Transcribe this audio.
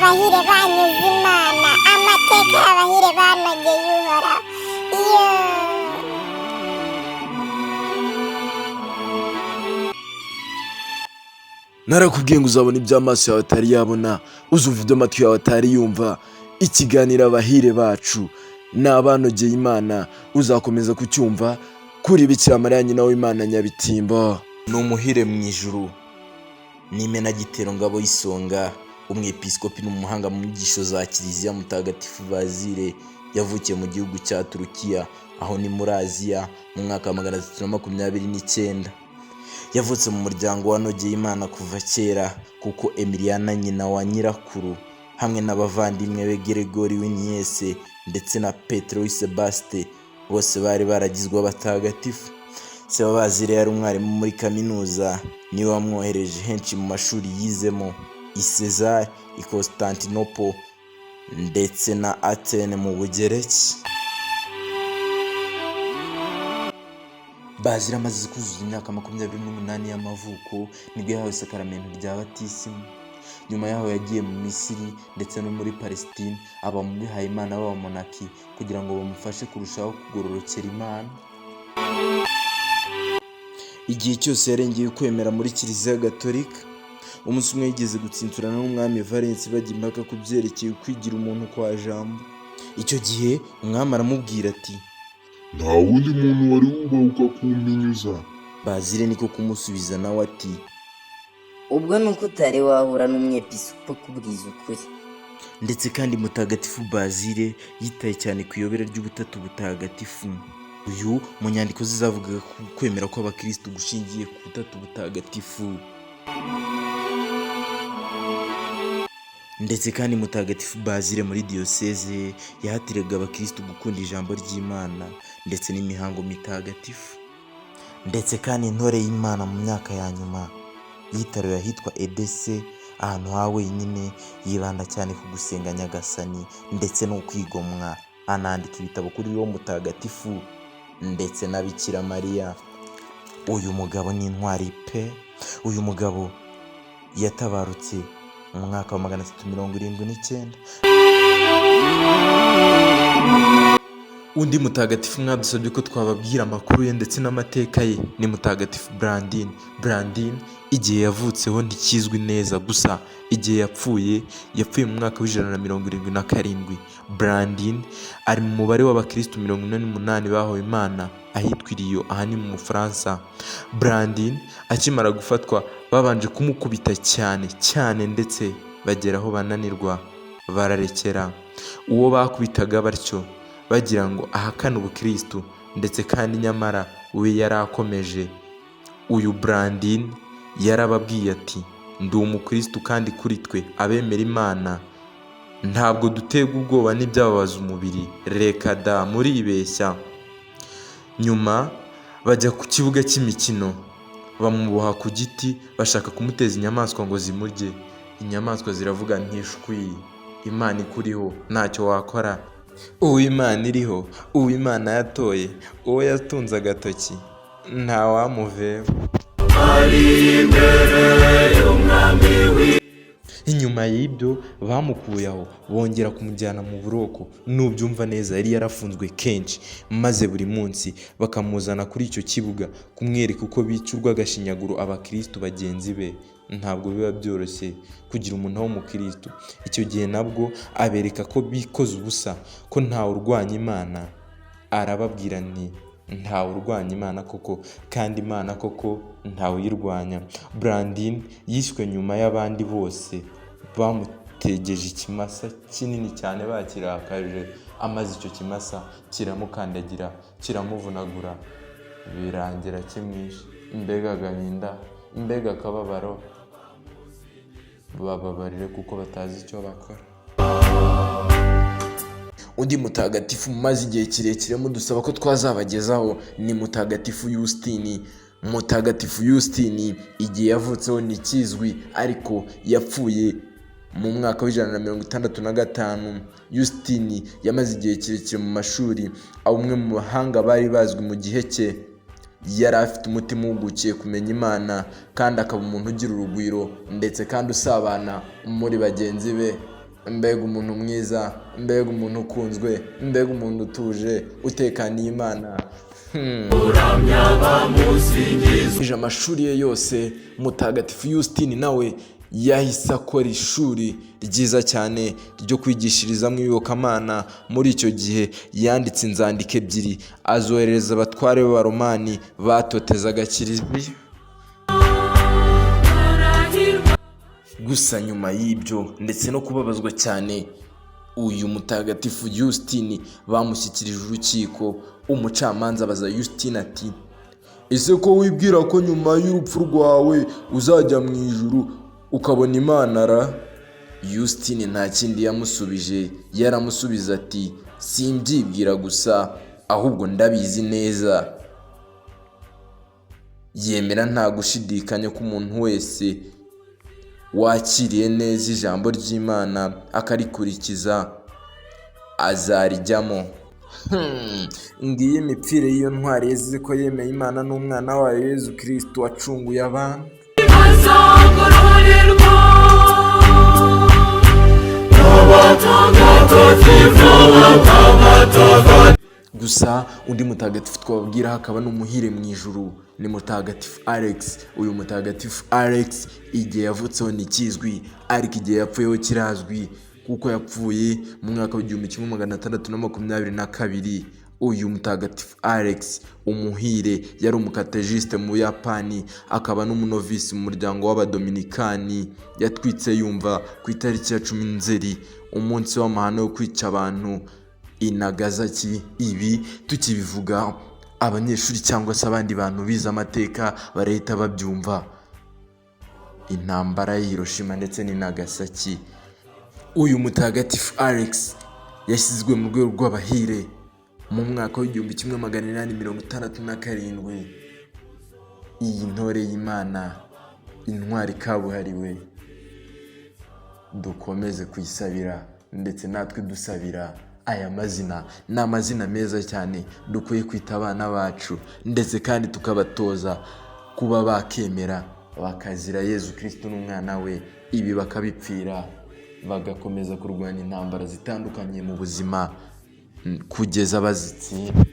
abahire banyuze Imana, amateka y'abahire banogeye Uhoraho. Iyo narakubwiye ngo uzabona ibyo amaso yawe atari yabona, uzumva ibyo amatwi yawe atari yumva. Ikiganiro abahire bacu ni abanogeye Imana uzakomeza kucyumva kuri Bikira Mariya nyina w'Imana Nyabitimbo. Ni umuhire mu ijuru, ni Imenagitero Ngabo y'Isonga, umwepiskopi n'umuhanga mu nyigisho za Kiliziya Mutagatifu Bazile. Yavukiye mu gihugu cya Turukiya, aho ni muri Aziya, mu mwaka wa 329. Yavutse mu muryango wanogeye Imana kuva kera, kuko Emiliana nyina wa nyirakuru hamwe n'abavandimwe be Gregory w'Iniese ndetse na Petro w'Sebaste bose bari baragizwe abatagatifu. Se wa Bazile yari umwarimu muri kaminuza, niwe wamwohereje henshi mu mashuri yizemo, i Cesare, i Constantinople ndetse na Atene mu Bugereki. Bazile amaze kuzuza imyaka 28 y'amavuko nibwo yahawe isakaramentu rya batisimu. Nyuma yaho yagiye mu Misiri ndetse no muri Palestine, aba mu bihayimana b'abamonaki kugira ngo bamufashe kurushaho kugororokera Imana. Igihe cyose yarengeye kwemera muri Kiliziya Gatolika. Umunsi umwe yigeze gutsinturana n'umwami Valens bajya impaka ku byerekeye kwigira umuntu kwa Jambo. Icyo gihe umwami aramubwira ati, nta wundi muntu wari wubahuka kumpinyuza. Bazile niko kumusubiza nawe ati, ubwo nuko utari wahura n'umwepiskopi kubwiza ukuri. ndetse kandi Mutagatifu Bazile yitaye cyane ku iyobera ry'ubutatu butagatifu. Uyu mu nyandiko ze zavugaga ku kwemera kw'abakristo gushingiye ku butatu butagatifu. Ndetse kandi Mutagatifu Bazile muri diyoseze yahatiraga abakristo gukunda ijambo ry'Imana ndetse n'imihango mitagatifu. Ndetse kandi intore y'Imana mu myaka ya nyuma yitaruye ahitwa Edese, ahantu ha wenyine, yibanda cyane ku gusenga Nyagasani ndetse no kwigomwa. Anandika ibitabo kuri uwo mutagatifu ndetse na Bikira Mariya. Uyu mugabo ni intwari pe. Uyu mugabo yatabarutse mu mwaka wa 379. Undi mutagatifu mwadusabye ko twababwira amakuru ye ndetse n'amateka ye ni Mutagatifu Brandine. Brandine igihe yavutseho ntikizwi neza, gusa igihe yapfuye mu mwaka w'177. Brandine ari mu mubare w'abakristo 48 bahawe Imana ahitwa Rio, aha ni mu Bufaransa. Brandine akimara gufatwa babanje kumukubita cyane ndetse bageraho bananirwa bararekera. Uwo bakubitaga batyo bagira ngo ahakane ubukristo, ndetse kandi nyamara we yarakomeje. Uyu Brandine yarababwiye ati, ndi umukristo kandi kuri twe abemera Imana ntabwo duterwa ubwoba n'ibyababaza umubiri, reka da muribeshya. Nyuma bajya ku kibuga cy'imikino, bamuboha ku giti bashaka kumuteza inyamaswa ngo zimurye. Inyamaswa ziravuga ntishwi, Imana ikuriho ntacyo wakora. Uwo Imana iriho, uwo Imana yatoye, uwo yatunze agatoki nta wamuveba. Inyuma y'ibyo bamukuye aho bongera kumujyana mu buroko. Nubyumva neza yari yarafunzwe kenshi, maze buri munsi bakamuzana kuri icyo kibuga kumwereka uko bicurwa agashinyaguro abakristo bagenzi be. Ntabwo biba byoroshye kugira umuntu w'umukristo. Icyo gihe nabwo abereka ko bikoze ubusa, ko ntawe urwanya Imana. Arababwira nti, ntawe urwanya Imana koko, kandi Imana koko ntawe uyirwanya. Brandine yiswe nyuma y'abandi bose. Bamutegeje ikimasa kinini cyane bakirakaje, amaze icyo kimasa kiramukandagira kiramuvunagura, birangira kimwishe. Mbega agahinda, mbega akababaro. Bababarire kuko batazi icyo bakora. Undi mutagatifu maze igihe kirekire mudusaba ko twazabagezaho ni Mutagatifu Yustini. Mutagatifu Yustini igihe yavutseho ntikizwi, ariko yapfuye mu mwaka w'165. Yustini yamaze igihe kirekire mu mashuri, aho umwe mu bahanga bari bazwi mu gihe cye. Yari afite umutima uhugukiye kumenya Imana, kandi akaba umuntu ugira urugwiro ndetse kandi usabana muri bagenzi be. mbega umuntu mwiza, mbega umuntu ukunzwe, mbega umuntu utuje utekaniye Imana. Amashuri ye yose Mutagatifu Yusitini nawe yahise akora ishuri ryiza cyane ryo kwigishirizamo iyobokamana. Muri icyo gihe yanditse inzandiko ebyiri azoherereza abatware b'Abaromani batotezaga Kiliziya. Gusa nyuma y'ibyo ndetse no kubabazwa cyane, uyu Mutagatifu Yusitini bamushyikirije urukiko. Umucamanza abaza Yusitini ati, ese ko wibwira ko nyuma y'urupfu rwawe uzajya mu ijuru ukabona Imana ra? Yusitini nta kindi yamusubije, yaramusubiza ati, simbyibwira gusa ahubwo ndabizi neza. Yemera nta gushidikanya ko umuntu wese wakiriye neza ijambo ry'Imana akarikurikiza azarijyamo. Ngiyi imipfire y'iyo ntwari yazize ko yemeye Imana n'umwana wayo Yezu Kristo wacunguye abantu. Gusa undi mutagatifu twababwira hakaba n'umuhire mu ijuru ni Mutagatifu Alex. Uyu Mutagatifu Alex igihe yavutseho ntikizwi, ariko igihe yapfuyeho kirazwi kuko yapfuye mu mwaka w'1622. Uyu Mutagatifu Alex umuhire yari umukatejiste mu Buyapani, akaba n'umunovisi mu muryango w'Abadominikani. Yatwitse yumva ku itariki ya 10 Nzeri, umunsi w'amahano yo kwica abantu i Nagasaki. Ibi tukibivuga abanyeshuri cyangwa se abandi bantu bize amateka barahita babyumva. Intambara ya Hiroshima ndetse ni Nagasaki. Uyu Mutagatifu Alex yashyizwe mu rwego rw'abahire mu mwaka w'1867. Iyi ntore y'Imana, intwari kabuhariwe, dukomeze kuyisabira ndetse natwe dusabira. Aya mazina ni amazina meza cyane dukwiye kwita abana bacu, ndetse kandi tukabatoza kuba bakemera bakazira Yezu Kristo n'umwana we, ibi bakabipfira bagakomeza kurwanya intambara zitandukanye mu buzima kugeza bazitsinda.